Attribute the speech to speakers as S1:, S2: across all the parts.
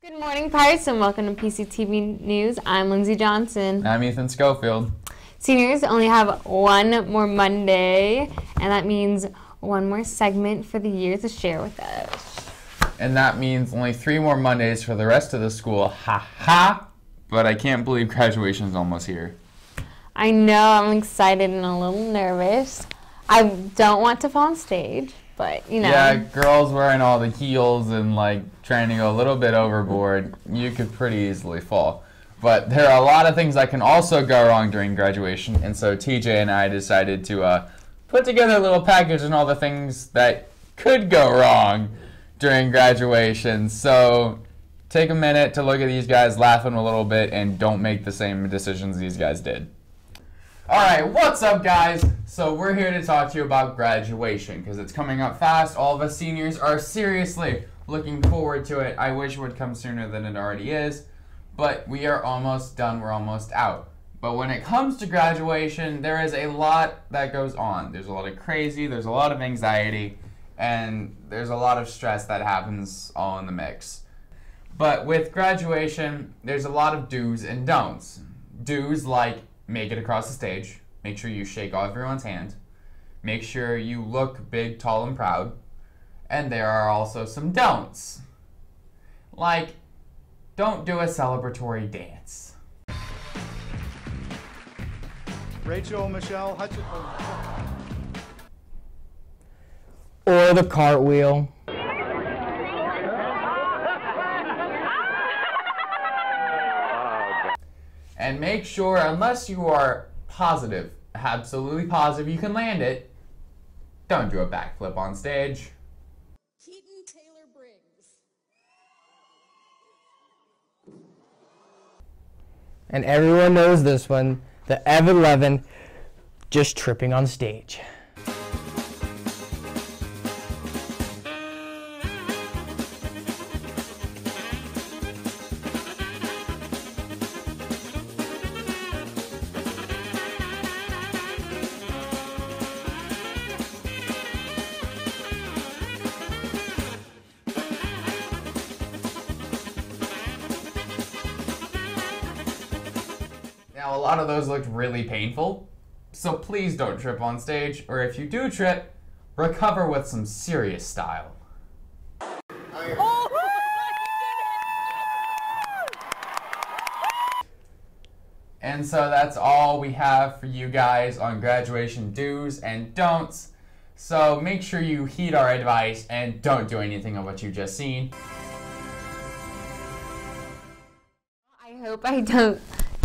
S1: Good morning, Pirates, and welcome to PCTV News. I'm Lindsay Johnson.
S2: I'm Ethan Schofield.
S1: Seniors only have one more Monday, and that means one more segment for the year to share with us.
S2: And that means only 3 more Mondays for the rest of the school. Ha ha! But I can't believe graduation's almost here.
S1: I know, I'm excited and a little nervous. I don't want to fall on stage, but you know.
S2: Yeah, girls wearing all the heels and like trying to go a little bit overboard, you could pretty easily fall. But there are a lot of things that can also go wrong during graduation, and so TJ and I decided to put together a little package on all the things that could go wrong during graduation. So take a minute to look at these guys laughing a little bit and don't make the same decisions these guys did. Alright, what's up guys? So we're here to talk to you about graduation because it's coming up fast. All of us seniors are seriously looking forward to it. I wish it would come sooner than it already is, but we are almost done, we're almost out. But when it comes to graduation, there is a lot that goes on. There's a lot of crazy, there's a lot of anxiety, and there's a lot of stress that happens all in the mix. But with graduation, there's a lot of do's and don'ts. Do's like make it across the stage, make sure you shake everyone's hand, make sure you look big, tall, and proud, and there are also some don'ts. Like, don't do a celebratory dance.
S3: Rachel Michelle Hutchinson.
S4: Or the cartwheel.
S2: And make sure, unless you are positive, absolutely positive you can land it, don't do a backflip on stage.
S5: Keaton Taylor Briggs.
S4: And everyone knows this one, the Ev 11 just tripping on stage.
S2: Now, a lot of those looked really painful, so please don't trip on stage, or if you do trip, recover with some serious style. And so that's all we have for you guys on graduation do's and don'ts. So make sure you heed our advice and don't do anything of what you just seen.
S1: I hope I don't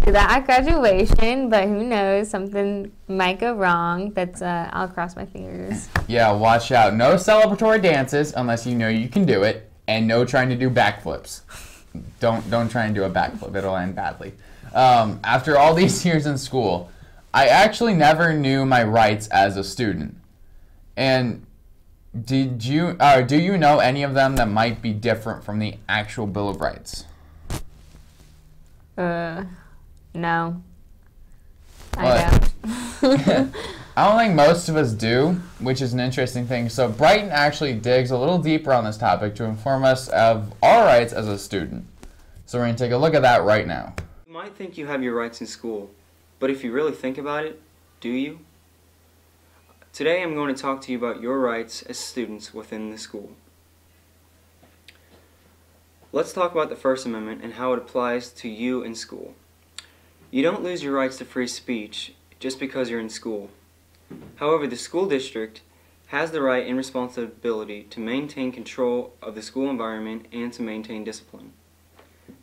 S1: do that at graduation, but who knows, something might go wrong. That's I'll cross my fingers.
S2: Yeah, watch out. No celebratory dances unless you know you can do it, and no trying to do backflips. Don't try and do a backflip. It'll end badly. After all these years in school, I actually never knew my rights as a student. And do you know any of them that might be different from the actual Bill of Rights?
S1: No.
S2: But
S1: I don't.
S2: I don't think most of us do, which is an interesting thing. So Brighton actually digs a little deeper on this topic to inform us of our rights as a student. So we're going to take a look at that right now.
S6: You might think you have your rights in school, but if you really think about it, do you? Today I'm going to talk to you about your rights as students within the school. Let's talk about the First Amendment and how it applies to you in school. You don't lose your rights to free speech just because you're in school. However, the school district has the right and responsibility to maintain control of the school environment and to maintain discipline.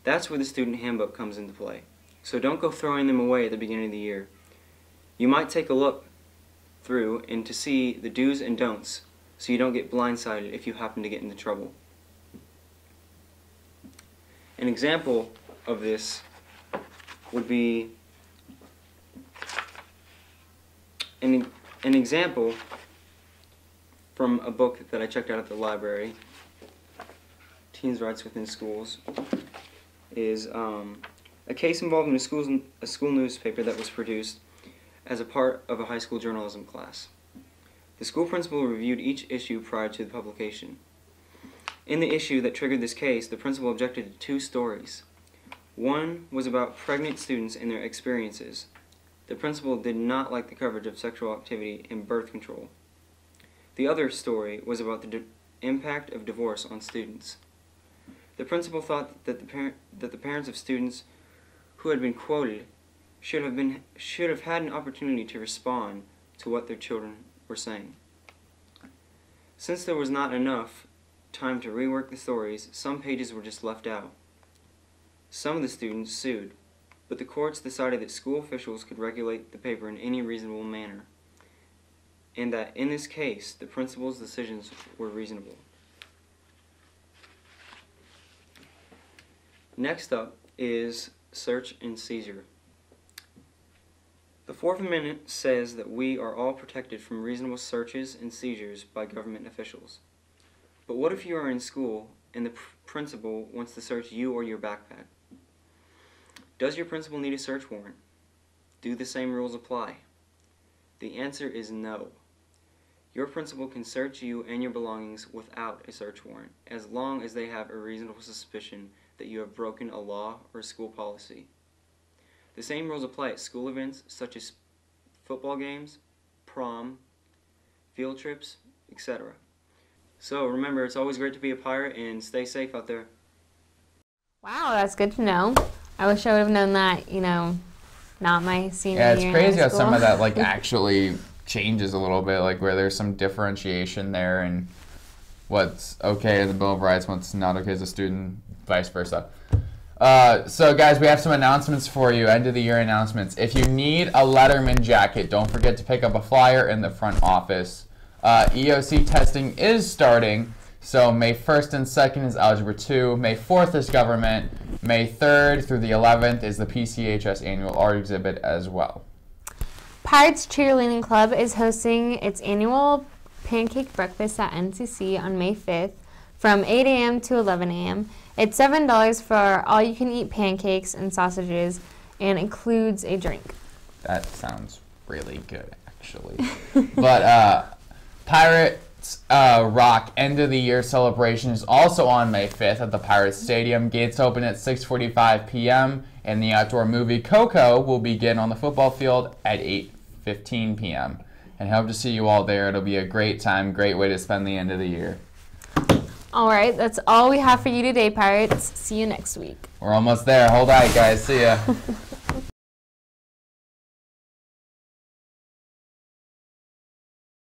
S6: That's where the student handbook comes into play. So don't go throwing them away at the beginning of the year. You might take a look through and to see the do's and don'ts so you don't get blindsided if you happen to get into trouble. An example of this would be an example from a book that I checked out at the library, Teens' Rights Within Schools, is a case involving a school newspaper that was produced as a part of a high school journalism class. The school principal reviewed each issue prior to the publication. In the issue that triggered this case, the principal objected to 2 stories. One was about pregnant students and their experiences. The principal did not like the coverage of sexual activity and birth control. The other story was about the impact of divorce on students. The principal thought that the parents of students who had been quoted should have had an opportunity to respond to what their children were saying. Since there was not enough time to rework the stories, some pages were just left out. Some of the students sued, but the courts decided that school officials could regulate the paper in any reasonable manner, and that in this case, the principal's decisions were reasonable. Next up is search and seizure. The Fourth Amendment says that we are all protected from reasonable searches and seizures by government officials. But what if you are in school and the principal wants to search you or your backpack? Does your principal need a search warrant? Do the same rules apply? The answer is no. Your principal can search you and your belongings without a search warrant, as long as they have a reasonable suspicion that you have broken a law or school policy. The same rules apply at school events such as football games, prom, field trips, etc. So remember, it's always great to be a pirate, and stay safe out there.
S1: Wow, that's good to know. I wish I would have known that, not my senior year.
S2: Yeah, it's
S1: in
S2: crazy
S1: high
S2: how some of
S1: school.
S2: that actually changes a little bit, where there's some differentiation there and what's okay as a Bill of Rights, what's not okay as a student, vice versa. So guys, we have some announcements for you, end of the year announcements. If you need a Letterman jacket, don't forget to pick up a flyer in the front office. EOC testing is starting, so May 1st and 2nd is Algebra 2, May 4th is Government, May 3rd through the 11th is the PCHS Annual Art Exhibit as well.
S1: Pirates Cheerleading Club is hosting its annual pancake breakfast at NCC on May 5th from 8 a.m. to 11 a.m. It's $7 for all-you-can-eat pancakes and sausages and includes a drink.
S2: That sounds really good, actually. But Pirates Rock End of the Year celebration is also on May 5th at the Pirates Stadium. Gates open at 6:45 p.m. and the outdoor movie Coco will begin on the football field at 8:15 p.m. And hope to see you all there. It'll be a great time, great way to spend the end of the year.
S1: All right, that's all we have for you today, Pirates. See you next week.
S2: We're almost there. Hold on, guys. See ya.